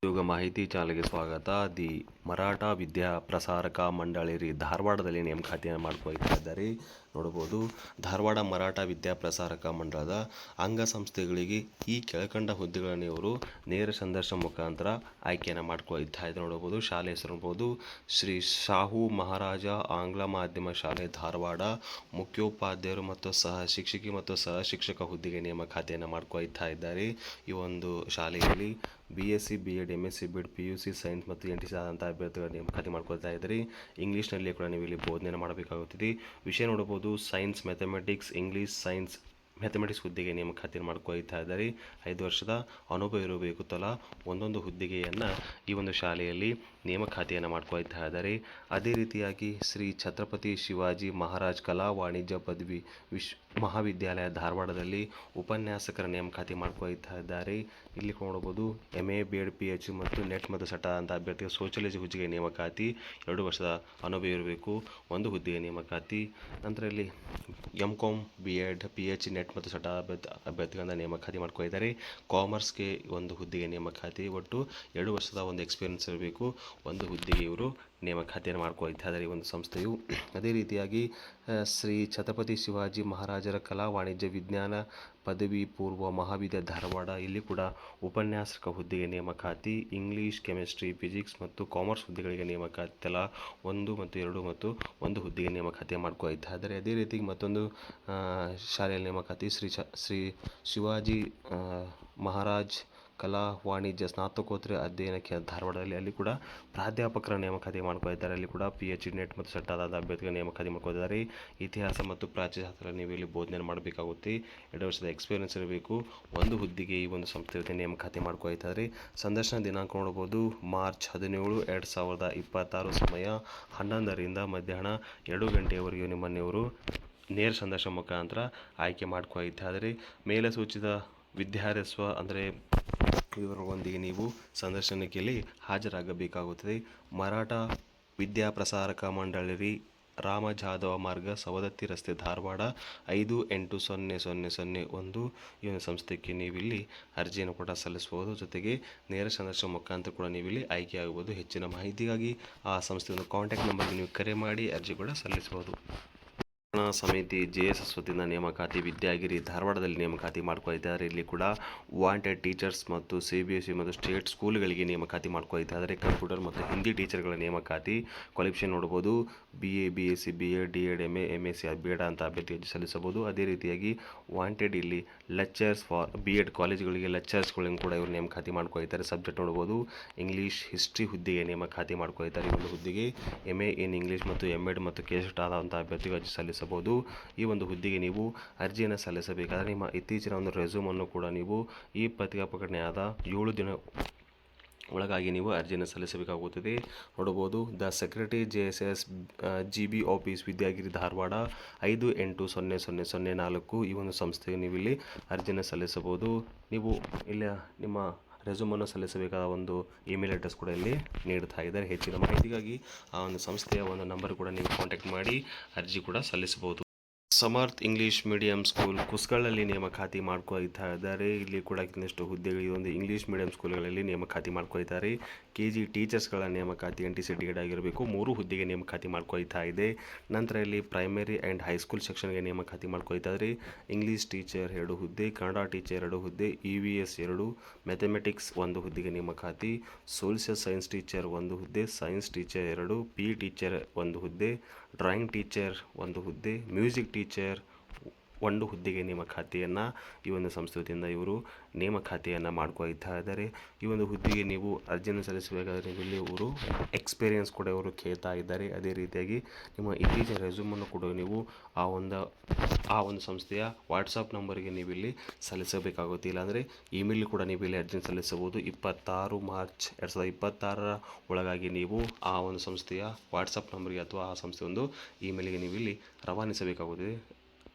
ಉದ್ಯೋಗ ಮಾಹಿತಿ ಚಾನಲ್ಗೆ ಸ್ವಾಗತ. ದಿ ಮರಾಠ ವಿದ್ಯಾ ಪ್ರಸಾರಕ ಮಂಡಳಿ ಧಾರವಾಡದಲ್ಲಿ ನೇಮಕಾತಿಯನ್ನು ಮಾಡ್ಕೊಳ್ತಾ ಇದ್ದಾರೆ. ನೋಡಬಹುದು, ಧಾರವಾಡ ಮರಾಠ ವಿದ್ಯಾ ಪ್ರಸಾರಕ ಮಂಡಳದ ಅಂಗಸಂಸ್ಥೆಗಳಿಗೆ ಈ ಕೆಳಕಂಡ ಹುದ್ದೆಗಳನ್ನು ಇವರು ನೇರ ಸಂದರ್ಶನ ಮುಖಾಂತರ ಆಯ್ಕೆಯನ್ನು ಮಾಡ್ಕೊಳ್ತಾ ಇದ್ದಾರೆ. ನೋಡಬಹುದು, ಶಾಲೆ ಹೆಸರು ನೋಡಬಹುದು, ಶ್ರೀ ಶಾಹು ಮಹಾರಾಜ ಆಂಗ್ಲ ಮಾಧ್ಯಮ ಶಾಲೆ ಧಾರವಾಡ. ಮುಖ್ಯೋಪಾಧ್ಯಾಯರು ಮತ್ತು ಸಹ ಶಿಕ್ಷಕಿ ಮತ್ತು ಸಹ ಶಿಕ್ಷಕ ಹುದ್ದೆಗೆ ನೇಮಕಾತಿಯನ್ನು ಮಾಡ್ಕೊಳ್ತಾ ಇದ್ದಾರೆ. ಈ ಒಂದು ಶಾಲೆಯಲ್ಲಿ BSc BEd MSc BEd PUC science ಮತ್ತು NTC ಆದಂಥ ಅಭ್ಯರ್ಥಿಗಳ ನೇಮಕಾತಿ ಮಾಡ್ಕೊಳ್ತಾ ಇದ್ದಾರೆ. ಇಂಗ್ಲೀಷ್ನಲ್ಲಿ ಕೂಡ ನೀವು ಇಲ್ಲಿ ಬೋಧನೆ ಮಾಡಬೇಕಾಗುತ್ತದೆ. ವಿಷಯ ನೋಡಬಹುದು, science, mathematics, English, science, mathematics ಹುದ್ದೆಗೆ ನೇಮಕಾತಿ ಮಾಡ್ಕೊಳ್ತಾ ಇದ್ದಾರೆ. 5 ವರ್ಷದ ಅನುಭವ ಇರಬೇಕು. ತಲಾ ಒಂದೊಂದು ಹುದ್ದೆಗೆಯನ್ನು ಈ ಒಂದು ಶಾಲೆಯಲ್ಲಿ ನೇಮಕಾತಿಯನ್ನು ಮಾಡ್ಕೊಳ್ತಾ ಇದ್ದಾರೆ. ಅದೇ ರೀತಿಯಾಗಿ ಶ್ರೀ ಛತ್ರಪತಿ ಶಿವಾಜಿ ಮಹಾರಾಜ್ ಕಲಾ ವಾಣಿಜ್ಯ ಪದವಿ ಮಹಾವಿದ್ಯಾಲಯ ಧಾರವಾಡದಲ್ಲಿ ಉಪನ್ಯಾಸಕರ ನೇಮಕಾತಿ ಮಾಡ್ಕೊಳ್ತಾ ಇದ್ದಾರೆ. ಇಲ್ಲಿ ನೋಡಬಹುದು, MA BEd PH ಮತ್ತು ನೆಟ್ ಮತ್ತು ಸಟ ಅಂತ ಅಭ್ಯರ್ಥಿಗೆ ಸೋಷಿಯಾಲಜಿ ಹುದ್ದೆಗೆ ನೇಮಕಾತಿ. 2 ವರ್ಷದ ಅನುಭವ ಇರಬೇಕು. ಒಂದು ಹುದ್ದೆಗೆ ನೇಮಕಾತಿ. ನಂತರ ಇಲ್ಲಿ MCom BEd PH ನೆಟ್ ಮತ್ತು ಸಟ ಅಭ್ಯರ್ಥಿಗಳಿಂದ ನೇಮಕಾತಿ ಮಾಡ್ಕೊಳ್ತಾರೆ. ಕಾಮರ್ಸ್ಗೆ ಒಂದು ಹುದ್ದೆಗೆ ನೇಮಕಾತಿ. ಒಟ್ಟು 2 ವರ್ಷದ ಒಂದು ಎಕ್ಸ್ಪೀರಿಯನ್ಸ್ ಇರಬೇಕು. ಒಂದು ಹುದ್ದೆಗೆ ಇವರು ನೇಮಕಾತಿಯನ್ನು ಮಾಡ್ಕೊಳ್ತಾ ಇದ್ದಾರೆ ಈ ಒಂದು ಸಂಸ್ಥೆಯು. ಅದೇ ರೀತಿಯಾಗಿ ಶ್ರೀ ಛತ್ರಪತಿ ಶಿವಾಜಿ ಮಹಾರಾಜರ ಕಲಾ ವಾಣಿಜ್ಯ ವಿಜ್ಞಾನ ಪದವಿ ಪೂರ್ವ ಮಹಾವಿದ್ಯಾಲಯ ಧಾರವಾಡ. ಇಲ್ಲಿ ಕೂಡ ಉಪನ್ಯಾಸಕ ಹುದ್ದೆಗೆ ನೇಮಕಾತಿ. ಇಂಗ್ಲೀಷ್, ಕೆಮಿಸ್ಟ್ರಿ, ಫಿಸಿಕ್ಸ್ ಮತ್ತು ಕಾಮರ್ಸ್ ಹುದ್ದೆಗಳಿಗೆ ನೇಮಕಾತಿ. ತಲಾ 1 ಮತ್ತು 2 ಮತ್ತು 1 ಹುದ್ದೆಗೆ ನೇಮಕಾತಿ ಮಾಡ್ಕೊಳ್ತಾ ಇದ್ದಾರೆ. ಅದೇ ರೀತಿ ಮತ್ತೊಂದು ಶಾಲೆಯಲ್ಲಿ ನೇಮಕಾತಿ ಶ್ರೀ ಶಿವಾಜಿ ಮಹಾರಾಜ್ ಕಲಾ ವಾಣಿಜ್ಯ ಸ್ನಾತಕೋತ್ತರ ಅಧ್ಯಯನ ಧಾರವಾಡದಲ್ಲಿ. ಅಲ್ಲಿ ಕೂಡ ಪ್ರಾಧ್ಯಾಪಕರ ನೇಮಕಾತಿ ಮಾಡ್ಕೊಳ್ತಾರೆ. ಅಲ್ಲಿ ಕೂಡ PH ನೆಟ್ ಮತ್ತು ಸಟ್ಟಾದ ಅಭ್ಯರ್ಥಿಗಳ ನೇಮಕಾತಿ ಮಾಡ್ಕೊಳ್ತಾರೆ. ಇತಿಹಾಸ ಮತ್ತು ಪ್ರಾಚ್ಯಶಾಸ್ತ್ರ ನೀವು ಇಲ್ಲಿ ಬೋಧನೆ ಮಾಡಬೇಕಾಗುತ್ತೆ. 2 ವರ್ಷದ ಎಕ್ಸ್ಪೀರಿಯನ್ಸ್ ಇರಬೇಕು. ಒಂದು ಹುದ್ದೆಗೆ ಈ ಒಂದು ಸಂಸ್ಥೆ ನೇಮಕಾತಿ ಮಾಡ್ಕೊಳ್ತಾರೆ. ಸಂದರ್ಶನ ದಿನಾಂಕ ನೋಡಬಹುದು, ಮಾರ್ಚ್ 17, 2026. ಸಮಯ 11ರಿಂದ ಮಧ್ಯಾಹ್ನ 2 ಗಂಟೆಯವರೆಗೆ ನಿಮ್ಮನ್ನು ಇವರು ನೇರ ಸಂದರ್ಶನ ಮುಖಾಂತರ ಆಯ್ಕೆ ಮಾಡ್ಕೊಳ್ತಾ ಇದ್ದಾರೆ. ಮೇಲೆ ಸೂಚಿತ ವಿದ್ಯಾರ್ಹತೆ ಅಂದರೆ ಇವರೊಂದಿಗೆ ನೀವು ಸಂದರ್ಶನಕ್ಕೆ ಹಾಜರಾಗಬೇಕಾಗುತ್ತದೆ. ಮರಾಠ ವಿದ್ಯಾ ಪ್ರಸಾರಕ ಮಂಡಳಿ, ರಾಮ ಜಾಧವ ಮಾರ್ಗ, ಸವದತ್ತಿ ರಸ್ತೆ, ಧಾರವಾಡ 580001. ಈ ಒಂದು ಸಂಸ್ಥೆಗೆ ನೀವಿಲ್ಲಿ ಅರ್ಜಿಯನ್ನು ಕೂಡ ಸಲ್ಲಿಸಬಹುದು. ಜೊತೆಗೆ ನೇರ ಸಂದರ್ಶನ ಮುಖಾಂತರ ಕೂಡ ನೀವಿಲ್ಲಿ ಆಯ್ಕೆಯಾಗಬಹುದು. ಹೆಚ್ಚಿನ ಮಾಹಿತಿಗಾಗಿ ಆ ಸಂಸ್ಥೆಯ ಕಾಂಟ್ಯಾಕ್ಟ್ ನಂಬರ್ಗೆ ನೀವು ಕರೆ ಮಾಡಿ ಅರ್ಜಿ ಕೂಡ ಸಲ್ಲಿಸಬಹುದು. ಸಮಿತಿ JSS ವತಿಯಿಂದ ನೇಮಕಾತಿ. ವಿದ್ಯಾಗಿರಿ ಧಾರವಾಡದಲ್ಲಿ ನೇಮಕಾತಿ ಮಾಡ್ಕೊಳ್ತಾರೆ. ಇಲ್ಲಿ ಕೂಡ ವಾಂಟೆಡ್ ಟೀಚರ್ಸ್ ಮತ್ತು CBSE ಮತ್ತು ಸ್ಟೇಟ್ ಸ್ಕೂಲ್ಗಳಿಗೆ ನೇಮಕಾತಿ ಮಾಡ್ಕೊಳ್ತಾ ಇದ್ದಾರೆ. ಕಂಪ್ಯೂಟರ್ ಮತ್ತು ಹಿಂದಿ ಟೀಚರ್ಗಳ ನೇಮಕಾತಿ. ಕ್ವಾಲಿಫಿಕೇಷನ್ ನೋಡಬಹುದು, BA BSc BEd DEd MA MSc ಬೇಡ ಅಂತ ಅಭ್ಯರ್ಥಿ ಸಲ್ಲಿಸಬಹುದು. ಅದೇ ರೀತಿಯಾಗಿ ವಾಂಟೆಡ್ ಇಲ್ಲಿ ಲೆಕ್ಚರ್ಸ್ ಫಾರ್ BEd ಕಾಲೇಜುಗಳಿಗೆ ಲೆಕ್ಚರ್ಸ್ಗಳನ್ನು ಕೂಡ ಇವರು ನೇಮಕಾತಿ ಮಾಡ್ಕೊಳ್ತಾರೆ. ಸಬ್ಜೆಕ್ಟ್ ನೋಡಬಹುದು, ಇಂಗ್ಲೀಷ್, ಹಿಸ್ಟ್ರಿ ಹುದ್ದೆಗೆ ನೇಮಕಾತಿ ಮಾಡ್ಕೊಳ್ತಾರೆ. ಈ ಒಂದು ಹುದ್ದೆಗೆ MA ಇನ್ ಇಂಗ್ಲೀಷ್ ಮತ್ತು MEd ಮತ್ತು KSET ಆದಂಥ ಅಭ್ಯರ್ಥಿಗಳು ಅರ್ಜಿ ಸಲ್ಲಿಸಬಹುದು. ಈ ಒಂದು ಹುದ್ದೆಗೆ ನೀವು ಅರ್ಜಿಯನ್ನು ಸಲ್ಲಿಸಬೇಕಾದರೆ ನಿಮ್ಮ ಇತ್ತೀಚಿನ ಒಂದು ರೆಸ್ಯೂಮನ್ನು ಕೂಡ ನೀವು ಈ ಪತ್ರಿಕಾ ಪ್ರಕಟಣೆಯಾದ 7 ದಿನ ಒಳಗಾಗಿ ನೀವು ಅರ್ಜಿಯನ್ನು ಸಲ್ಲಿಸಬೇಕಾಗುತ್ತದೆ. ನೋಡಬಹುದು, the secretary JSS GB office, Vidyagiri Dharwad 580004. ಈ ಒಂದು ಸಂಸ್ಥೆಗೆ ನೀವು ಇಲ್ಲಿ ಅರ್ಜಿಯನ್ನು ಸಲ್ಲಿಸಬಹುದು. ನೀವು ಇಲ್ಲಿ ನಿಮ್ಮ ರೆಸ್ಯೂಮನ್ನು ಸಲ್ಲಿಸಬೇಕಾದ ಒಂದು ಇಮೇಲ್ ಅಡ್ರೆಸ್ ಕೂಡ ಇಲ್ಲಿ ನೀಡ್ತಾ ಇದ್ದಾರೆ. ಹೆಚ್ಚಿನ ಮಾಹಿತಿಗಾಗಿ ಆ ಒಂದು ಸಂಸ್ಥೆಯ ಒಂದು ನಂಬರ್ ಕೂಡ ನೀವು ಕಾಂಟ್ಯಾಕ್ಟ್ ಮಾಡಿ ಅರ್ಜಿ ಕೂಡ ಸಲ್ಲಿಸಬಹುದು. ಸಮರ್ಥ್ ಇಂಗ್ಲೀಷ್ ಮೀಡಿಯಂ ಸ್ಕೂಲ್ ಕುಸ್ಗಳಲ್ಲಿ ನೇಮಕಾತಿ ಮಾಡ್ಕೊಳ್ತಾ ಇದ್ದಾರೆ. ಇಲ್ಲಿ ಕೂಡ ಇನ್ನಷ್ಟು ಹುದ್ದೆಗಳು ಒಂದು ಇಂಗ್ಲೀಷ್ ಮೀಡಿಯಂ ಸ್ಕೂಲ್ಗಳಲ್ಲಿ ನೇಮಕಾತಿ ಮಾಡ್ಕೊಳ್ತಾರೆ. KG ಟೀಚರ್ಸ್ಗಳ ನೇಮಕಾತಿ NTC DEd ಆಗಿರಬೇಕು. 3 ಹುದ್ದೆಗೆ ನೇಮಕಾತಿ ಮಾಡ್ಕೊಳ್ತಾ ಇದೆ. ನಂತರ ಇಲ್ಲಿ ಪ್ರೈಮರಿ ಆ್ಯಂಡ್ ಹೈಸ್ಕೂಲ್ ಸೆಕ್ಷನ್ಗೆ ನೇಮಕಾತಿ ಮಾಡ್ಕೊಳ್ತಾ ಇದ್ದಾರೆ. ಇಂಗ್ಲೀಷ್ ಟೀಚರ್ 2 ಹುದ್ದೆ, ಕನ್ನಡ ಟೀಚರ್ 2 ಹುದ್ದೆ, EVS 2, ಮ್ಯಾಥಮೆಟಿಕ್ಸ್ 1 ಹುದ್ದೆಗೆ ನೇಮಕಾತಿ, ಸೋಷಿಯಲ್ ಸೈನ್ಸ್ ಟೀಚರ್ 1 ಹುದ್ದೆ, ಸೈನ್ಸ್ ಟೀಚರ್ 2, PE ಟೀಚರ್ 1 ಹುದ್ದೆ, ಡ್ರಾಯಿಂಗ್ ಟೀಚರ್ 1 ಹುದ್ದೆ, ಮ್ಯೂಸಿಕ್ ಟೀಚರ್ 1 ಹುದ್ದೆಗೆ ನೇಮಕಾತಿಯನ್ನು ಈ ಒಂದು ಸಂಸ್ಥೆ ವತಿಯಿಂದ ಇವರು ನೇಮಕಾತಿಯನ್ನು ಮಾಡ್ಕೊಳ್ತಾ ಇದ್ದಾರೆ. ಈ ಒಂದು ಹುದ್ದೆಗೆ ನೀವು ಅರ್ಜಿಯನ್ನು ಸಲ್ಲಿಸಬೇಕಾದರೆ ಇಲ್ಲಿ ಇವರು ಎಕ್ಸ್ಪೀರಿಯನ್ಸ್ ಕೂಡ ಇವರು ಕೇಳ್ತಾ ಇದ್ದಾರೆ. ಅದೇ ರೀತಿಯಾಗಿ ನಿಮ್ಮ ಇತ್ತೀಚಿನ ರೆಸ್ಯೂಮನ್ನು ಕೂಡ ನೀವು ಆ ಒಂದು ಸಂಸ್ಥೆಯ ವಾಟ್ಸಪ್ ನಂಬರ್ಗೆ ನೀವು ಇಲ್ಲಿ ಸಲ್ಲಿಸಬೇಕಾಗುತ್ತೆ. ಇಲ್ಲಾಂದರೆ ಇಮೇಲ್ ಕೂಡ ನೀವು ಇಲ್ಲಿ ಅರ್ಜಿಯನ್ನು ಸಲ್ಲಿಸಬಹುದು. 26 ಮಾರ್ಚ್ 2026 ಒಳಗಾಗಿ ನೀವು ಆ ಒಂದು ಸಂಸ್ಥೆಯ ವಾಟ್ಸಪ್ ನಂಬರ್ಗೆ ಅಥವಾ ಆ ಸಂಸ್ಥೆಯ ಒಂದು ಇಮೇಲ್ಗೆ ನೀವು ಇಲ್ಲಿ ರವಾನಿಸಬೇಕಾಗುತ್ತದೆ.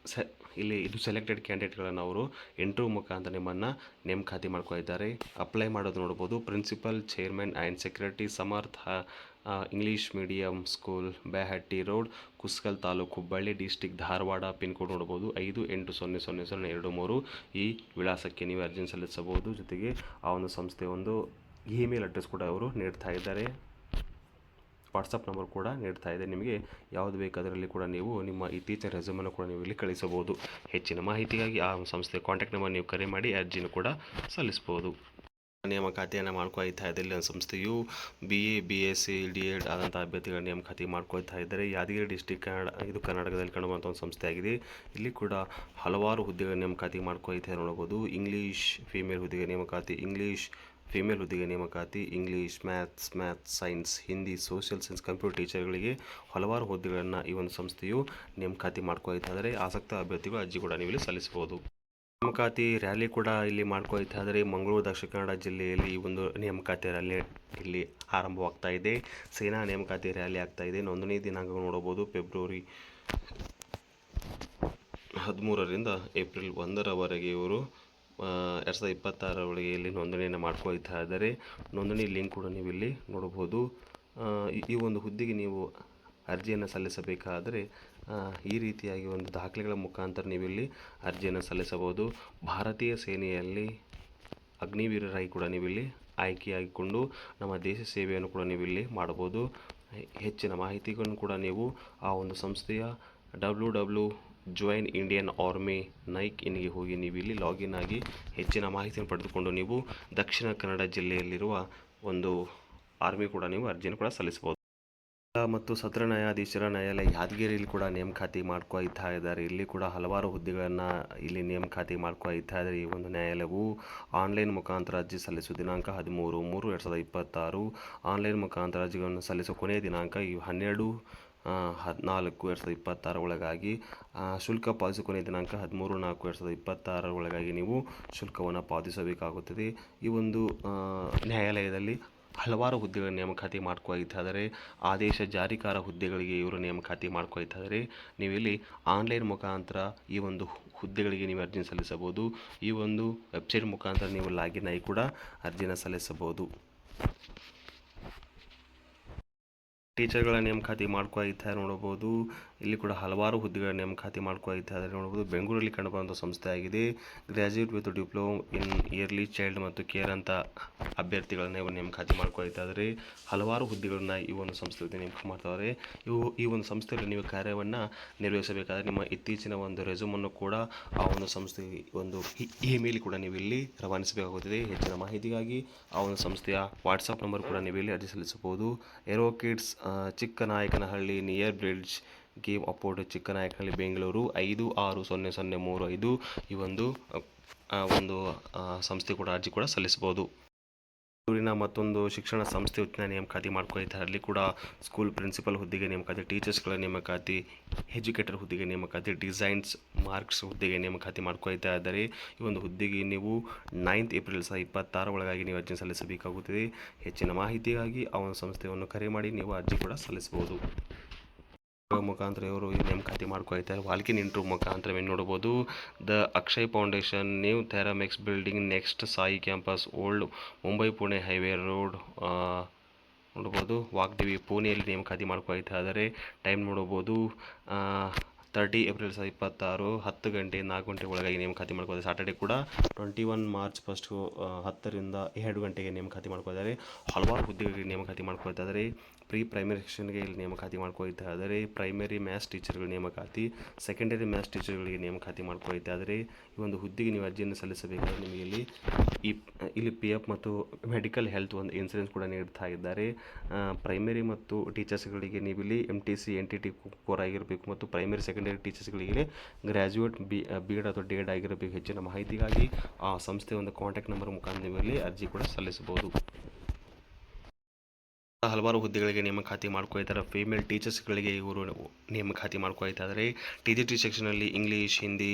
ಇಲ್ಲಿ ಇದು ಸೆಲೆಕ್ಟೆಡ್ ಕ್ಯಾಂಡಿಡೇಟ್ಗಳನ್ನು ಅವರು ಇಂಟರ್ವ್ಯೂ ಮುಖಾಂತರ ನಿಮ್ಮನ್ನು ನೇಮಕಾತಿ ಮಾಡ್ಕೊಳ್ತಾರೆ. ಅಪ್ಲೈ ಮಾಡೋದು ನೋಡ್ಬೋದು, principal, chairman and secretary, Samarth English medium school, Byahatti road, Kuskal ತಾಲೂಕು, Hubballi district, Dharwad. Pin code ನೋಡ್ಬೋದು 580002 ಈ ವಿಳಾಸಕ್ಕೆ ನೀವು ಅರ್ಜಿಯನ್ನು ಸಲ್ಲಿಸಬಹುದು. ಜೊತೆಗೆ ಆ ಒಂದು ಸಂಸ್ಥೆಯ ಒಂದು ಇಮೇಲ್ ಅಡ್ರೆಸ್ ಕೂಡ ಅವರು ನೀಡ್ತಾ ಇದ್ದಾರೆ. ವಾಟ್ಸಪ್ ನಂಬರ್ ಕೂಡ ನೀಡ್ತಾ ಇದೆ. ನಿಮಗೆ ಯಾವುದು ಬೇಕಾದರಲ್ಲಿ ಕೂಡ ನೀವು ನಿಮ್ಮ ಇತ್ತೀಚಿನ ರೆಸ್ಯೂಮನ್ನು ಕೂಡ ನೀವು ಇಲ್ಲಿ ಕಳಿಸಬಹುದು. ಹೆಚ್ಚಿನ ಮಾಹಿತಿಗಾಗಿ ಆ ಸಂಸ್ಥೆಯ ಕಾಂಟ್ಯಾಕ್ಟ್ ನಂಬರ್ ನೀವು ಕರೆ ಮಾಡಿ ಅರ್ಜಿಯನ್ನು ಕೂಡ ಸಲ್ಲಿಸ್ಬೋದು. ನೇಮಕಾತಿಯನ್ನು ಮಾಡ್ಕೊಳ್ತಾ ಇದೆ. ಇಲ್ಲಿ ಸಂಸ್ಥೆಯು BA BSc DEd ಆದಂಥ ಅಭ್ಯರ್ಥಿಗಳ ನೇಮಕಾತಿ ಮಾಡ್ಕೊಳ್ತಾ ಇದ್ದಾರೆ. ಯಾದಗಿರಿ ಡಿಸ್ಟಿಕ್ ಕರ್ನಾಟಕದಲ್ಲಿ ಕಾಣುವಂಥ ಒಂದು ಸಂಸ್ಥೆ ಆಗಿದೆ. ಇಲ್ಲಿ ಕೂಡ ಹಲವಾರು ಹುದ್ದೆಗಳ ನೇಮಕಾತಿ ಮಾಡ್ಕೊಳ್ತಾ ನೋಡಬಹುದು. ಇಂಗ್ಲೀಷ್ ಫೀಮೇಲ್ ಹುದ್ದೆಗೆ ನೇಮಕಾತಿ, ಇಂಗ್ಲೀಷ್ ಫೀಮೇಲ್ ಹುದ್ದೆಗೆ ನೇಮಕಾತಿ, English, maths, science, Hindi, social science, computer ಟೀಚರ್ಗಳಿಗೆ ಹಲವಾರು ಹುದ್ದೆಗಳನ್ನು ಈ ಒಂದು ಸಂಸ್ಥೆಯು ನೇಮಕಾತಿ ಮಾಡ್ಕೊಳ್ತಾ ಇದ್ದಾರೆ. ಆಸಕ್ತ ಅಭ್ಯರ್ಥಿಗಳು ಅರ್ಜಿ ಕೂಡ ನೀವು ಇಲ್ಲಿ ಸಲ್ಲಿಸಬಹುದು. ನೇಮಕಾತಿ ರ್ಯಾಲಿ ಕೂಡ ಇಲ್ಲಿ ಮಾಡ್ಕೊಳ್ತಾ ಇದ್ದಾರೆ. ಮಂಗಳೂರು ದಕ್ಷಿಣ ಕನ್ನಡ ಜಿಲ್ಲೆಯಲ್ಲಿ ಈ ಒಂದು ನೇಮಕಾತಿ ರ್ಯಾಲಿ ಇಲ್ಲಿ ಆರಂಭವಾಗ್ತಾ ಇದೆ. ಸೇನಾ ನೇಮಕಾತಿ ರ್ಯಾಲಿ ಆಗ್ತಾ ಇದೆ. ನೋಂದಣಿ ದಿನಾಂಕ ನೋಡಬಹುದು. ಫೆಬ್ರವರಿ 13ರಿಂದ ಏಪ್ರಿಲ್ 1ರವರೆಗೆ ಇವರು 2026 ಇಲ್ಲಿ ನೋಂದಣಿಯನ್ನು ಮಾಡ್ಕೊಳ್ತಾ ಇದ್ದಾರೆ. ನೋಂದಣಿ ಲಿಂಕ್ ಕೂಡ ನೀವು ಇಲ್ಲಿ ನೋಡಬಹುದು. ಈ ಒಂದು ಹುದ್ದೆಗೆ ನೀವು ಅರ್ಜಿಯನ್ನು ಸಲ್ಲಿಸಬೇಕಾದರೆ ಈ ರೀತಿಯಾಗಿ ಒಂದು ದಾಖಲೆಗಳ ಮುಖಾಂತರ ನೀವಿಲ್ಲಿ ಅರ್ಜಿಯನ್ನು ಸಲ್ಲಿಸಬಹುದು. ಭಾರತೀಯ ಸೇನೆಯಲ್ಲಿ ಅಗ್ನಿವೀರರಾಗಿ ಕೂಡ ನೀವಿಲ್ಲಿ ಆಯ್ಕೆಯಾಗಿಕೊಂಡು ನಮ್ಮ ದೇಶ ಸೇವೆಯನ್ನು ಕೂಡ ನೀವಿಲ್ಲಿ ಮಾಡಬಹುದು. ಹೆಚ್ಚಿನ ಮಾಹಿತಿಗಳನ್ನು ಕೂಡ ನೀವು ಆ ಒಂದು ಸಂಸ್ಥೆಯ join Indian Army ನೈಕ್ ಇನ್ಗೆ ಹೋಗಿ ನೀವು ಇಲ್ಲಿ ಲಾಗಿನ್ ಆಗಿ ಹೆಚ್ಚಿನ ಮಾಹಿತಿಯನ್ನು ಪಡೆದುಕೊಂಡು ನೀವು ದಕ್ಷಿಣ ಕನ್ನಡ ಜಿಲ್ಲೆಯಲ್ಲಿರುವ ಒಂದು ಆರ್ಮಿ ಕೂಡ ನೀವು ಅರ್ಜಿಯನ್ನು ಕೂಡ ಸಲ್ಲಿಸಬಹುದು. ಮತ್ತು ಸತ್ರ ನ್ಯಾಯಾಧೀಶರ ನ್ಯಾಯಾಲಯ ಯಾದಗಿರಿಯಲ್ಲಿ ಕೂಡ ನೇಮಕಾತಿ ಮಾಡ್ಕೊಳ್ತಾ ಇದ್ದಾರೆ. ಇಲ್ಲಿ ಕೂಡ ಹಲವಾರು ಹುದ್ದೆಗಳನ್ನು ಇಲ್ಲಿ ನೇಮಕಾತಿ ಮಾಡ್ಕೊಳ್ತಾ ಇದ್ದಾರೆ. ಈ ಒಂದು ನ್ಯಾಯಾಲಯವು ಆನ್ಲೈನ್ ಮುಖಾಂತರ ಅರ್ಜಿ ಸಲ್ಲಿಸುವ ದಿನಾಂಕ 13/3/2026. ಆನ್ಲೈನ್ ಮುಖಾಂತರ ಅರ್ಜಿಗಳನ್ನು ಸಲ್ಲಿಸುವ ಕೊನೆಯ ದಿನಾಂಕ 12/14/2026 ಒಳಗಾಗಿ. ಶುಲ್ಕ ಪಾವತಿಸುವ ಕೊನೆಯ ದಿನಾಂಕ 13/4/2026 ಒಳಗಾಗಿ ನೀವು ಶುಲ್ಕವನ್ನು ಪಾವತಿಸಬೇಕಾಗುತ್ತದೆ. ಈ ಒಂದು ನ್ಯಾಯಾಲಯದಲ್ಲಿ ಹಲವಾರು ಹುದ್ದೆಗಳ ನೇಮಕಾತಿ ಮಾಡ್ಕೊಳ್ತಾ ಇದ್ದಾರೆ. ಆದೇಶ ಜಾರಿಕಾರ ಹುದ್ದೆಗಳಿಗೆ ಇವರು ನೇಮಕಾತಿ ಮಾಡ್ಕೊಳ್ತಾ ಇದ್ದಾರೆ. ನೀವಿಲ್ಲಿ ಆನ್ಲೈನ್ ಮುಖಾಂತರ ಈ ಒಂದು ಹುದ್ದೆಗಳಿಗೆ ನೀವು ಅರ್ಜಿ ಸಲ್ಲಿಸಬಹುದು. ಈ ಒಂದು ವೆಬ್ಸೈಟ್ ಮುಖಾಂತರ ನೀವು ಲಾಗಿನ್ ಆಗಿ ಕೂಡ ಅರ್ಜಿನ ಸಲ್ಲಿಸಬಹುದು. ಟೀಚರ್ಗಳ ನೇಮಕಾತಿ ಮಾಡ್ಕೊಳ್ತಾ ನೋಡಬಹುದು. ಇಲ್ಲಿ ಕೂಡ ಹಲವಾರು ಹುದ್ದೆಗಳ ನೇಮಕಾತಿ ಮಾಡ್ಕೊಳ್ತಾ ಇದ್ದಾರೆ ನೋಡಬಹುದು. ಬೆಂಗಳೂರಲ್ಲಿ ಕಂಡುಬರುವಂಥ ಸಂಸ್ಥೆ ಆಗಿದೆ. Graduate with diploma in yearly child ಮತ್ತು ಕೇರ್ ಅಂತ ಅಭ್ಯರ್ಥಿಗಳನ್ನ ಇವರು ನೇಮಕಾತಿ ಮಾಡ್ಕೊಳ್ತಾ ಇದ್ದಾರೆ. ಹಲವಾರು ಹುದ್ದೆಗಳನ್ನ ಈ ಒಂದು ಸಂಸ್ಥೆಯಲ್ಲಿ ನೇಮಕ ಮಾಡ್ತಾರೆ. ಈ ಒಂದು ಸಂಸ್ಥೆಯಲ್ಲಿ ನೀವು ಕಾರ್ಯವನ್ನು ನಿರ್ವಹಿಸಬೇಕಾದ್ರೆ ನಿಮ್ಮ ಇತ್ತೀಚಿನ ಒಂದು ರೆಸ್ಯೂಮನ್ನು ಕೂಡ ಆ ಒಂದು ಸಂಸ್ಥೆಗೆ ಒಂದು ಇಮೇಲ್ ಕೂಡ ನೀವು ಇಲ್ಲಿ ರವಾನಿಸಬೇಕಾಗುತ್ತದೆ. ಹೆಚ್ಚಿನ ಮಾಹಿತಿಗಾಗಿ ಆ ಒಂದು ಸಂಸ್ಥೆಯ ವಾಟ್ಸಪ್ ನಂಬರ್ ಕೂಡ ನೀವು ಇಲ್ಲಿ ಅರ್ಜಿ ಸಲ್ಲಿಸಬಹುದು. EuroKids Chikkanayakanahalli near bridge game ಅಪೋರ್ಟ್ ಚಿಕ್ಕನಾಯಕನಹಳ್ಳಿ ಬೆಂಗಳೂರು 560035 ಈ ಒಂದು ಸಂಸ್ಥೆ ಕೂಡ ಅರ್ಜಿ ಕೂಡ ಸಲ್ಲಿಸಬಹುದು. ಬೆಂಗಳೂರಿನ ಮತ್ತೊಂದು ಶಿಕ್ಷಣ ಸಂಸ್ಥೆ ಉಚಿತ ನೇಮಕಾತಿ ಮಾಡ್ಕೊಳ್ತಾರೆ. ಅಲ್ಲಿ ಕೂಡ ಸ್ಕೂಲ್ ಪ್ರಿನ್ಸಿಪಲ್ ಹುದ್ದೆಗೆ ನೇಮಕಾತಿ, ಟೀಚರ್ಸ್ಗಳ ನೇಮಕಾತಿ, ಎಜುಕೇಟರ್ ಹುದ್ದೆಗೆ ನೇಮಕಾತಿ, ಡಿಸೈನ್ಸ್ ಮಾರ್ಕ್ಸ್ ಹುದ್ದೆಗೆ ನೇಮಕಾತಿ ಮಾಡ್ಕೊಳ್ತಾ ಇದ್ದಾರೆ. ಈ ಒಂದು ಹುದ್ದೆಗೆ ನೀವು 9th ಏಪ್ರಿಲ್ 2026 ಒಳಗಾಗಿ ನೀವು ಅರ್ಜಿ ಸಲ್ಲಿಸಬೇಕಾಗುತ್ತದೆ. ಹೆಚ್ಚಿನ ಮಾಹಿತಿಗಾಗಿ ಆ ಒಂದು ಸಂಸ್ಥೆಯನ್ನು ಕರೆ ಮಾಡಿ ನೀವು ಅರ್ಜಿ ಕೂಡ ಸಲ್ಲಿಸಬಹುದು. ಮುಖಾಂತರ ಇವರು ನೇಮಕಾತಿ ಮಾಡ್ಕೊಳ್ತಾರೆ. ವಾಲ್ಕಿನ್ ಇಂಟರ್ವ್ಯೂ ಮುಖಾಂತರ ನೋಡಬಹುದು. The Akshay foundation new Thermax building next Sai campus old Mumbai Pune highway road ನೋಡಬಹುದು. ವಾಗ್ದೇವಿ ಪುಣೆಯಲ್ಲಿ ನೇಮಕಾತಿ ಮಾಡ್ಕೊಳ್ತಾ ಇದ್ದಾರೆ. ಟೈಮ್ ನೋಡಬಹುದು 30 ಏಪ್ರಿಲ್ 2026 10 ಗಂಟೆ 4 ಗಂಟೆ ಒಳಗಾಗಿ ನೇಮಕಾತಿ ಮಾಡ್ಕೊಳ್ತಾರೆ. ಸಾಟರ್ಡೆ ಕೂಡ 21 ಮಾರ್ಚ್ 10ರಿಂದ 2 ಗಂಟೆಗೆ ನೇಮಕಾತಿ ಮಾಡ್ಕೊಳ್ತಾರೆ. ಹಲವಾರು ಹುದ್ದೆಗಳಿಗೆ ನೇಮಕಾತಿ ಮಾಡ್ಕೊಳ್ತಾ ಇದ್ದಾರೆ. ಪ್ರೀ ಪ್ರೈಮರಿ ಸೆಕ್ಷನ್ಗೆ ಇಲ್ಲಿ ನೇಮಕಾತಿ ಮಾಡ್ಕೊಳ್ತಾ ಇದ್ದಾರೆ. ಪ್ರೈಮರಿ ಮ್ಯಾಥ್ಸ್ ಟೀಚರ್ಗಳ ನೇಮಕಾತಿ, ಸೆಕೆಂಡರಿ ಮ್ಯಾಥ್ಸ್ ಟೀಚರ್ಗಳಿಗೆ ನೇಮಕಾತಿ ಮಾಡ್ಕೊಳ್ತಾ ಇದ್ದಾರೆ. ಈ ಒಂದು ಹುದ್ದೆಗೆ ನೀವು ಅರ್ಜಿಯನ್ನು ಸಲ್ಲಿಸಬೇಕಾದ್ರೆ ನಿಮಗೆ ಇಲ್ಲಿ PF ಮತ್ತು ಮೆಡಿಕಲ್ ಹೆಲ್ತ್ ಒಂದು ಇನ್ಸೂರೆನ್ಸ್ ಕೂಡ ನೀಡ್ತಾ ಇದ್ದಾರೆ. ಪ್ರೈಮರಿ ಮತ್ತು ಟೀಚರ್ಸ್ಗಳಿಗೆ ನೀವು ಇಲ್ಲಿ MTC NTT ಕೋರ್ ಆಗಿರಬೇಕು ಮತ್ತು ಪ್ರೈಮರಿ ಸೆಕೆಂಡರಿ ಟೀಚರ್ಸ್ಗಳಿಗೆ ಗ್ರ್ಯಾಜುಯೇಟ್ B.Ed ಅಥವಾ D.Ed ಆಗಿರಬೇಕು. ಹೆಚ್ಚಿನ ಮಾಹಿತಿಗಾಗಿ ಆ ಸಂಸ್ಥೆಯ ಒಂದು ಕಾಂಟ್ಯಾಕ್ಟ್ ನಂಬರ್ ಮುಖಾಂತರ ನೀವು ಇಲ್ಲಿ ಅರ್ಜಿ ಕೂಡ ಸಲ್ಲಿಸಬಹುದು. ಹಲವಾರು ಹುದ್ದೆಗಳಿಗೆ ನೇಮಕಾತಿ ಮಾಡ್ಕೊಳ್ತಾರೆ. ಫೀಮೇಲ್ ಟೀಚರ್ಸ್ಗಳಿಗೆ ಇವರು ನೇಮಕಾತಿ ಮಾಡ್ಕೊಳ್ತಾ ಇದ್ದಾರೆ. TGT ಸೆಕ್ಷನಲ್ಲಿ English, Hindi,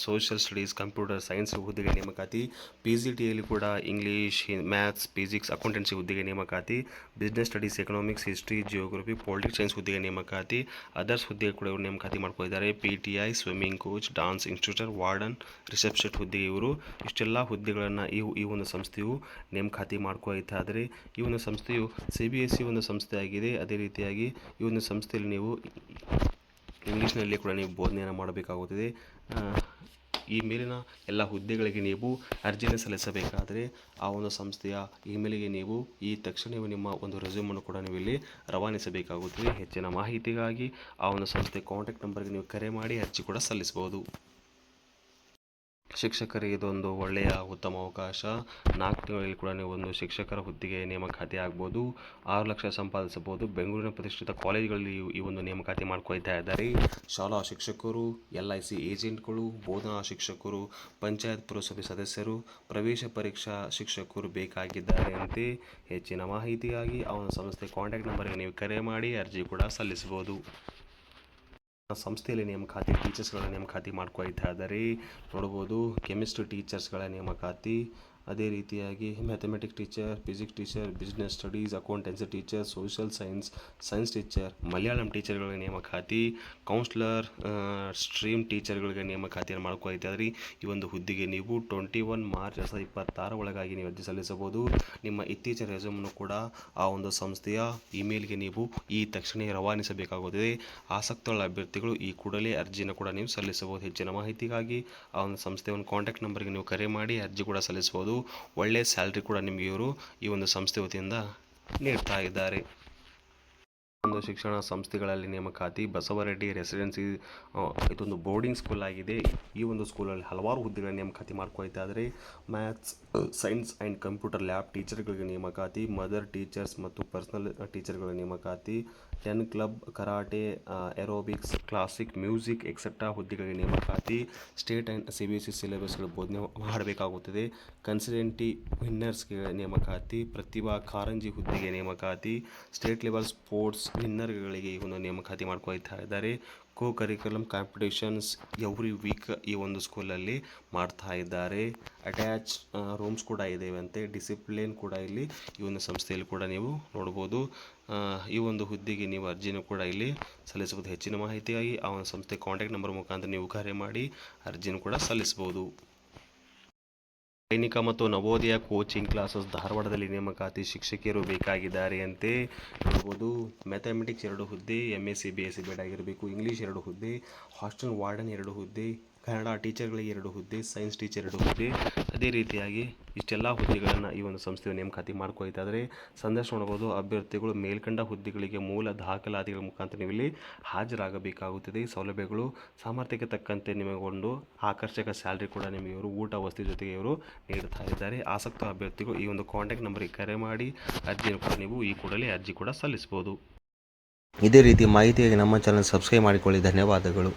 social studies, computer science ಹುದ್ದೆಗೆ ನೇಮಕಾತಿ. PGTಯಲ್ಲಿ ಕೂಡ ಇಂಗ್ಲೀಷ್, ಮ್ಯಾಥ್ಸ್, ಫಿಸಿಕ್ಸ್, ಅಕೌಂಟೆನ್ಸಿ ಹುದ್ದೆಗೆ ನೇಮಕಾತಿ. Business studies, economics, history, geography, politics science ಹುದ್ದೆಗೆ ನೇಮಕಾತಿ. ಅದರ್ಸ್ ಹುದ್ದೆಗೆ ಕೂಡ ಇವರು ನೇಮಕಾತಿ ಮಾಡ್ಕೊಳ್ತಾರೆ. PTI, swimming coach, dance instructor, warden, receptionist ಹುದ್ದೆಗೆ ಇವರು ಇಷ್ಟೆಲ್ಲ ಹುದ್ದೆಗಳನ್ನು ಈ ಒಂದು ಸಂಸ್ಥೆಯು ನೇಮಕಾತಿ ಮಾಡ್ಕೊಳ್ತಾ ಇದ್ದಾರೆ. ಈ ಒಂದು ಸಂಸ್ಥೆಯು CBSE ಒಂದು ಸಂಸ್ಥೆ ಆಗಿದೆ. ಅದೇ ರೀತಿಯಾಗಿ ಈ ಒಂದು ಸಂಸ್ಥೆಯಲ್ಲಿ ನೀವು ಇಂಗ್ಲೀಷ್ನಲ್ಲಿ ಕೂಡ ನೀವು ಬೋಧನೆಯನ್ನು ಮಾಡಬೇಕಾಗುತ್ತದೆ. ಈ ಮೇಲಿನ ಎಲ್ಲ ಹುದ್ದೆಗಳಿಗೆ ನೀವು ಅರ್ಜಿಯನ್ನು ಸಲ್ಲಿಸಬೇಕಾದರೆ ಆ ಒಂದು ಸಂಸ್ಥೆಯ ಇಮೇಲಿಗೆ ನೀವು ಈ ತಕ್ಷಣವೇ ನಿಮ್ಮ ಒಂದು ರೆಸ್ಯೂಮನ್ನು ಕೂಡ ನೀವು ಇಲ್ಲಿ ರವಾನಿಸಬೇಕಾಗುತ್ತದೆ. ಹೆಚ್ಚಿನ ಮಾಹಿತಿಗಾಗಿ ಆ ಒಂದು ಸಂಸ್ಥೆ ಕಾಂಟ್ಯಾಕ್ಟ್ ನಂಬರ್ಗೆ ನೀವು ಕರೆ ಮಾಡಿ ಅರ್ಜಿ ಕೂಡ ಸಲ್ಲಿಸಬಹುದು. ಶಿಕ್ಷಕರಿಗೆ ಇದೊಂದು ಒಳ್ಳೆಯ ಉತ್ತಮ ಅವಕಾಶ. 4 ತಿಂಗಳಲ್ಲಿ ಕೂಡ ನೀವು ಒಂದು ಶಿಕ್ಷಕರ ಹುದ್ದೆಗೆ ನೇಮಕಾತಿ ಆಗ್ಬೋದು. 6 ಲಕ್ಷ ಸಂಪಾದಿಸಬಹುದು. ಬೆಂಗಳೂರಿನ ಪ್ರತಿಷ್ಠಿತ ಕಾಲೇಜುಗಳಲ್ಲಿ ಈ ಒಂದು ನೇಮಕಾತಿ ಮಾಡ್ಕೊಳ್ತಾ ಇದ್ದಾರೆ. ಶಾಲಾ ಶಿಕ್ಷಕರು, LIC ಏಜೆಂಟ್ಗಳು, ಬೋಧನಾ ಶಿಕ್ಷಕರು, ಪಂಚಾಯತ್ ಪುರಸಭೆ ಸದಸ್ಯರು, ಪ್ರವೇಶ ಪರೀಕ್ಷಾ ಶಿಕ್ಷಕರು ಬೇಕಾಗಿದ್ದಾರೆ ಅಂತೆ. ಹೆಚ್ಚಿನ ಮಾಹಿತಿಗಾಗಿ ಆ ಒಂದು ಸಂಸ್ಥೆ ಕಾಂಟ್ಯಾಕ್ಟ್ ನಂಬರ್ಗೆ ನೀವು ಕರೆ ಮಾಡಿ ಅರ್ಜಿ ಕೂಡ ಸಲ್ಲಿಸಬಹುದು. ಸಂಸ್ಥೆಯಲ್ಲಿ ನೇಮಕಾತಿ ಟೀಚರ್ಸ್ಗಳ ನೇಮಕಾತಿ ಮಾಡ್ಕೊಳ್ತಾ ಇದ್ದಾರೆ. ನೋಡ್ಬೋದು ಕೆಮಿಸ್ಟ್ರಿ ಟೀಚರ್ಸ್ಗಳ ನೇಮಕಾತಿ, ಅದೇ ರೀತಿಯಾಗಿ mathematics teacher, physics teacher, business studies, accountancy teacher, social science teacher, Malayalam ಟೀಚರ್ಗಳಿಗೆ ನೇಮಕಾತಿ, ಕೌನ್ಸ್ಲರ್, ಸ್ಟ್ರೀಮ್ ಟೀಚರ್ಗಳಿಗೆ ನೇಮಕಾತಿಯನ್ನು ಮಾಡ್ಕೊಳ್ತಾ ಇದ್ದಾರೆ. ಈ ಒಂದು ಹುದ್ದೆಗೆ ನೀವು 21 ಮಾರ್ಚ್ 2026 ಒಳಗಾಗಿ ನೀವು ಅರ್ಜಿ ಸಲ್ಲಿಸಬಹುದು. ನಿಮ್ಮ ಇತ್ತೀಚಿನ ರೆಸ್ಯೂಮನ್ನು ಕೂಡ ಆ ಒಂದು ಸಂಸ್ಥೆಯ ಇಮೇಲ್ಗೆ ನೀವು ಈ ತಕ್ಷಣ ರವಾನಿಸಬೇಕಾಗುತ್ತದೆ. ಆಸಕ್ತುಳ್ಳ ಅಭ್ಯರ್ಥಿಗಳು ಈ ಕೂಡಲೇ ಅರ್ಜಿಯನ್ನು ಕೂಡ ನೀವು ಸಲ್ಲಿಸಬಹುದು. ಹೆಚ್ಚಿನ ಮಾಹಿತಿಗಾಗಿ ಆ ಒಂದು ಸಂಸ್ಥೆಯ ಒಂದು ಕಾಂಟ್ಯಾಕ್ಟ್ ನಂಬರ್ಗೆ ನೀವು ಕರೆ ಮಾಡಿ ಅರ್ಜಿ ಕೂಡ ಸಲ್ಲಿಸಬಹುದು. ಒಳ್ಳೆಯ ಸ್ಯಾಲ್ರಿ ಕೂಡ ನಿಮಗೆ ಇವರು ಈ ಒಂದು ಸಂಸ್ಥೆ ವತಿಯಿಂದ ನೀಡ್ತಾ ಇದ್ದಾರೆ. ಒಂದು ಶಿಕ್ಷಣ ಸಂಸ್ಥೆಗಳಲ್ಲಿ ನೇಮಕಾತಿ, ಬಸವರೆಡ್ಡಿ ರೆಸಿಡೆನ್ಸಿ ಇದೊಂದು ಬೋರ್ಡಿಂಗ್ ಸ್ಕೂಲ್ ಆಗಿದೆ. ಈ ಒಂದು ಸ್ಕೂಲಲ್ಲಿ ಹಲವಾರು ಹುದ್ದೆಗಳ ನೇಮಕಾತಿ ಮಾಡ್ಕೊಳ್ತಾ ಇದ್ದಾರೆ. Maths, science and computer lab ಟೀಚರ್ಗಳಿಗೆ ನೇಮಕಾತಿ, ಮದರ್ ಟೀಚರ್ಸ್ ಮತ್ತು ಪರ್ಸನಲ್ ಟೀಚರ್ಗಳ ನೇಮಕಾತಿ, 10 club, karate, aerobics, classic music etcetera ಹುದ್ದೆಗಳಿಗೆ ನೇಮಕಾತಿ, ಸ್ಟೇಟ್ ಆ್ಯಂಡ್ CBSE ಸಿಲೆಬಸ್ಗಳು ಬೋಧನೆ ಮಾಡಬೇಕಾಗುತ್ತದೆ. ಕನ್ಸಲ್ಟೆಂಟಿ ವಿನ್ನರ್ಸ್ಗೆ ನೇಮಕಾತಿ, ಪ್ರತಿಭಾ ಕಾರಂಜಿ ಹುದ್ದೆಗೆ ನೇಮಕಾತಿ, ಸ್ಟೇಟ್ ಲೆವೆಲ್ ಸ್ಪೋರ್ಟ್ಸ್ ವಿನ್ನರ್ಗಳಿಗೆ ಈ ಒಂದು ನೇಮಕಾತಿ ಮಾಡ್ಕೊಳ್ತಾ ಇದ್ದಾರೆ. ಕೋ ಕರಿಕ್ಯುಲಮ್ ಕಾಂಪಿಟೇಷನ್ಸ್ ಎವ್ರಿ ವೀಕ್ ಈ ಒಂದು ಸ್ಕೂಲಲ್ಲಿ ಮಾಡ್ತಾ ಇದ್ದಾರೆ. ಅಟ್ಯಾಚ್ ರೂಮ್ಸ್ ಕೂಡ ಇದ್ದೇವಂತೆ. ಡಿಸಿಪ್ಲಿನ್ ಕೂಡ ಇಲ್ಲಿ ಈ ಒಂದು ಸಂಸ್ಥೆಯಲ್ಲಿ ಕೂಡ ನೀವು ನೋಡ್ಬೋದು. ಈ ಒಂದು ಹುದ್ದೆಗೆ ನೀವು ಅರ್ಜಿನೂ ಕೂಡ ಇಲ್ಲಿ ಸಲ್ಲಿಸಬಹುದು. ಹೆಚ್ಚಿನ ಮಾಹಿತಿಯಾಗಿ ಆ ಒಂದು ಸಂಸ್ಥೆ ಕಾಂಟ್ಯಾಕ್ಟ್ ನಂಬರ್ ಮುಖಾಂತರ ನೀವು ಕರೆ ಮಾಡಿ ಅರ್ಜಿನೂ ಕೂಡ ಸಲ್ಲಿಸಬಹುದು. ಸೈನಿಕ ಮತ್ತು ನವೋದಯ ಕೋಚಿಂಗ್ ಕ್ಲಾಸಸ್ ಧಾರವಾಡದಲ್ಲಿ ನೇಮಕಾತಿ, ಶಿಕ್ಷಕಿಯರು ಬೇಕಾಗಿದ್ದಾರೆ ಅಂತೆ. ನೋಡ್ಬೋದು ಮ್ಯಾಥಮೆಟಿಕ್ಸ್ 2 ಹುದ್ದೆ, MSc BSc ಬೇಡ ಆಗಿರಬೇಕು. ಇಂಗ್ಲೀಷ್ 2 ಹುದ್ದೆ, ಹಾಸ್ಟೆಲ್ ವಾರ್ಡನ್ 2 ಹುದ್ದೆ, ಕನ್ನಡ ಟೀಚರ್ಗಳಿಗೆ 2 ಹುದ್ದೆ, ಸೈನ್ಸ್ ಟೀಚರ್ 2 ಹುದ್ದೆ. ಅದೇ ರೀತಿಯಾಗಿ ಇಷ್ಟೆಲ್ಲ ಹುದ್ದೆಗಳನ್ನು ಈ ಒಂದು ಸಂಸ್ಥೆಯು ನೇಮಕಾತಿ ಮಾಡ್ಕೊಳ್ತಾ ಇದ್ದಾರೆ. ಸಂದೇಶ ನೋಡ್ಬೋದು, ಅಭ್ಯರ್ಥಿಗಳು ಮೇಲ್ಕಂಡ ಹುದ್ದೆಗಳಿಗೆ ಮೂಲ ದಾಖಲಾತಿಗಳ ಮುಖಾಂತರ ನೀವು ಇಲ್ಲಿ ಹಾಜರಾಗಬೇಕಾಗುತ್ತದೆ. ಸೌಲಭ್ಯಗಳು ಸಾಮರ್ಥ್ಯಕ್ಕೆ ತಕ್ಕಂತೆ ನಿಮಗೊಂದು ಆಕರ್ಷಕ ಸ್ಯಾಲ್ರಿ ಕೂಡ ನಿಮಗೆ ಇವರು ಊಟ ವಸತಿ ಜೊತೆಗೆ ಇವರು ನೀಡ್ತಾ ಇದ್ದಾರೆ. ಆಸಕ್ತ ಅಭ್ಯರ್ಥಿಗಳು ಈ ಒಂದು ಕಾಂಟ್ಯಾಕ್ಟ್ ನಂಬರ್ಗೆ ಕರೆ ಮಾಡಿ ಅರ್ಜಿಯನ್ನು ಕೂಡ ನೀವು ಈ ಕೂಡಲೇ ಅರ್ಜಿ ಕೂಡ ಸಲ್ಲಿಸಬಹುದು. ಇದೇ ರೀತಿ ಮಾಹಿತಿಯಾಗಿ ನಮ್ಮ ಚಾನಲ್ ಸಬ್ಸ್ಕ್ರೈಬ್ ಮಾಡಿಕೊಳ್ಳಿ. ಧನ್ಯವಾದಗಳು.